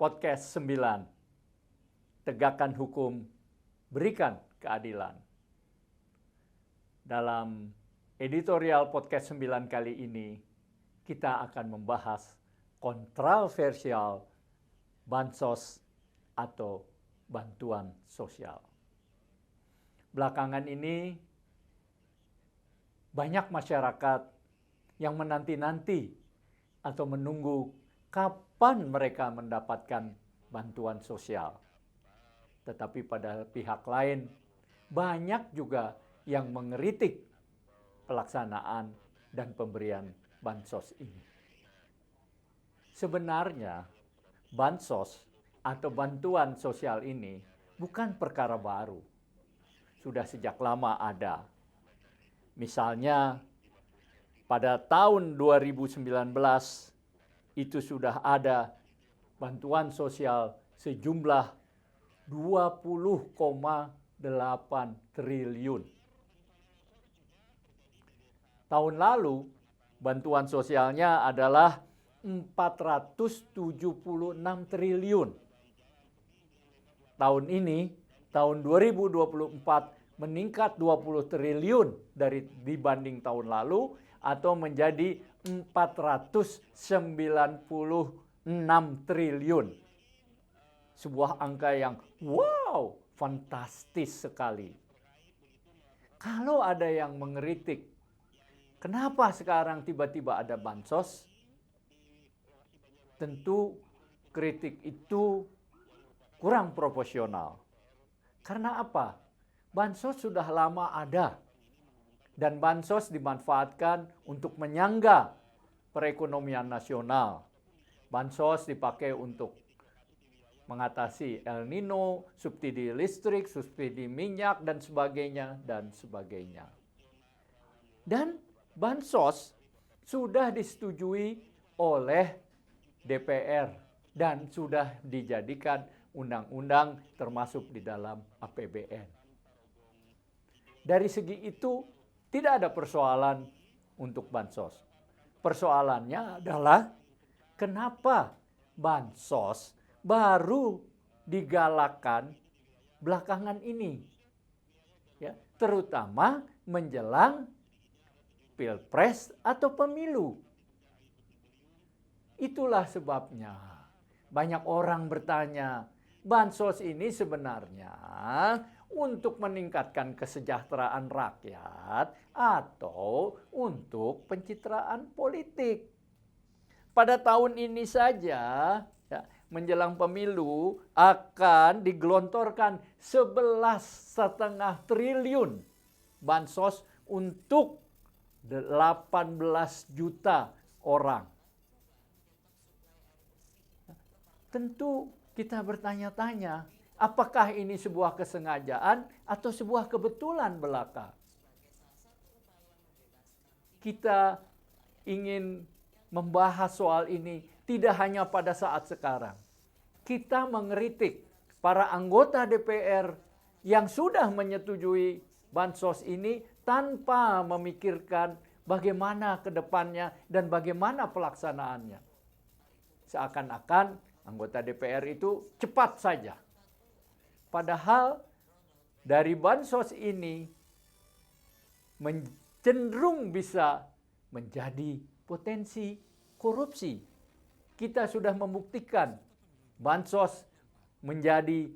Podcast 9. Tegakkan hukum, berikan keadilan. Dalam editorial Podcast 9 kali ini, kita akan membahas kontroversial bansos atau bantuan sosial. Belakangan ini, banyak masyarakat yang menanti-nanti atau menunggu kapan mereka mendapatkan bantuan sosial. Tetapi pada pihak lain, banyak juga yang mengkritik pelaksanaan dan pemberian bansos ini. Sebenarnya, bansos atau bantuan sosial ini bukan perkara baru. Sudah sejak lama ada. Misalnya, pada tahun 2019 itu sudah ada bantuan sosial sejumlah 20,8 triliun. Tahun lalu, bantuan sosialnya adalah 476 triliun. Tahun ini, tahun 2024, meningkat 20 triliun dibanding tahun lalu atau menjadi 496 triliun. Sebuah angka yang wow, fantastis sekali. Kalau ada yang mengkritik, kenapa sekarang tiba-tiba ada bansos? Tentu kritik itu kurang proporsional. Karena apa? Bansos sudah lama ada. Dan bansos dimanfaatkan untuk menyangga perekonomian nasional. Bansos dipakai untuk mengatasi El Nino, subsidi listrik, subsidi minyak, dan sebagainya, dan sebagainya. Dan bansos sudah disetujui oleh DPR dan sudah dijadikan undang-undang termasuk di dalam APBN. Dari segi itu tidak ada persoalan untuk bansos. Persoalannya adalah kenapa bansos baru digalakkan belakangan ini. Ya, terutama menjelang Pilpres atau pemilu. Itulah sebabnya banyak orang bertanya, bansos ini sebenarnya untuk meningkatkan kesejahteraan rakyat atau untuk pencitraan politik. Pada tahun ini saja, ya, menjelang pemilu akan digelontorkan 11,5 triliun bansos untuk 18 juta orang. Tentu kita bertanya-tanya, apakah ini sebuah kesengajaan atau sebuah kebetulan belaka? Kita ingin membahas soal ini tidak hanya pada saat sekarang. Kita mengkritik para anggota DPR yang sudah menyetujui bansos ini tanpa memikirkan bagaimana ke depannya dan bagaimana pelaksanaannya. Seakan-akan anggota DPR itu cepat saja. Padahal dari bansos ini cenderung bisa menjadi potensi korupsi. Kita sudah membuktikan bansos menjadi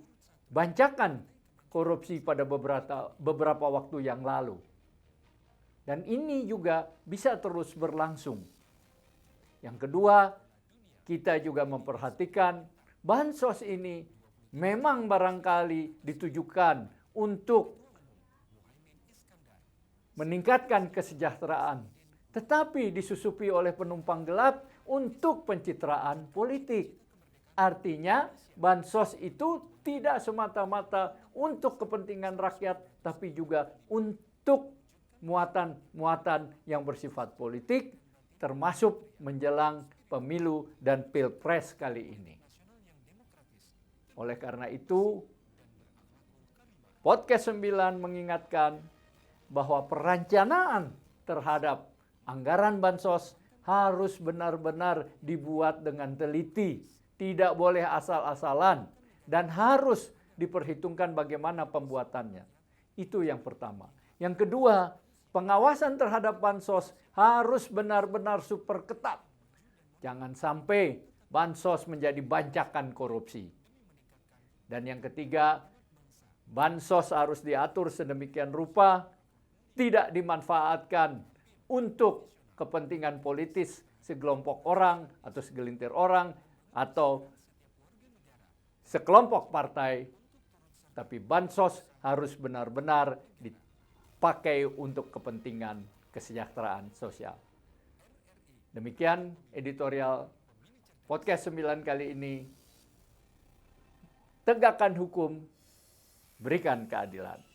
bancakan korupsi pada beberapa waktu yang lalu. Dan ini juga bisa terus berlangsung. Yang kedua, kita juga memperhatikan bansos ini memang barangkali ditujukan untuk meningkatkan kesejahteraan, tetapi disusupi oleh penumpang gelap untuk pencitraan politik. Artinya, bansos itu tidak semata-mata untuk kepentingan rakyat, tapi juga untuk muatan-muatan yang bersifat politik, termasuk menjelang pemilu dan pilpres kali ini. Oleh karena itu, Podcast 9 mengingatkan bahwa perencanaan terhadap anggaran bansos harus benar-benar dibuat dengan teliti tidak boleh asal-asalan, dan harus diperhitungkan bagaimana pembuatannya. Itu yang pertama. Yang kedua, pengawasan terhadap bansos harus benar-benar super ketat. Jangan sampai bansos menjadi bancakan korupsi. Dan yang ketiga, bansos harus diatur sedemikian rupa, tidak dimanfaatkan untuk kepentingan politis sekelompok orang atau segelintir orang atau sekelompok partai, tapi bansos harus benar-benar dipakai untuk kepentingan kesejahteraan sosial. Demikian editorial podcast 9 kali ini. Tegakkan hukum, berikan keadilan.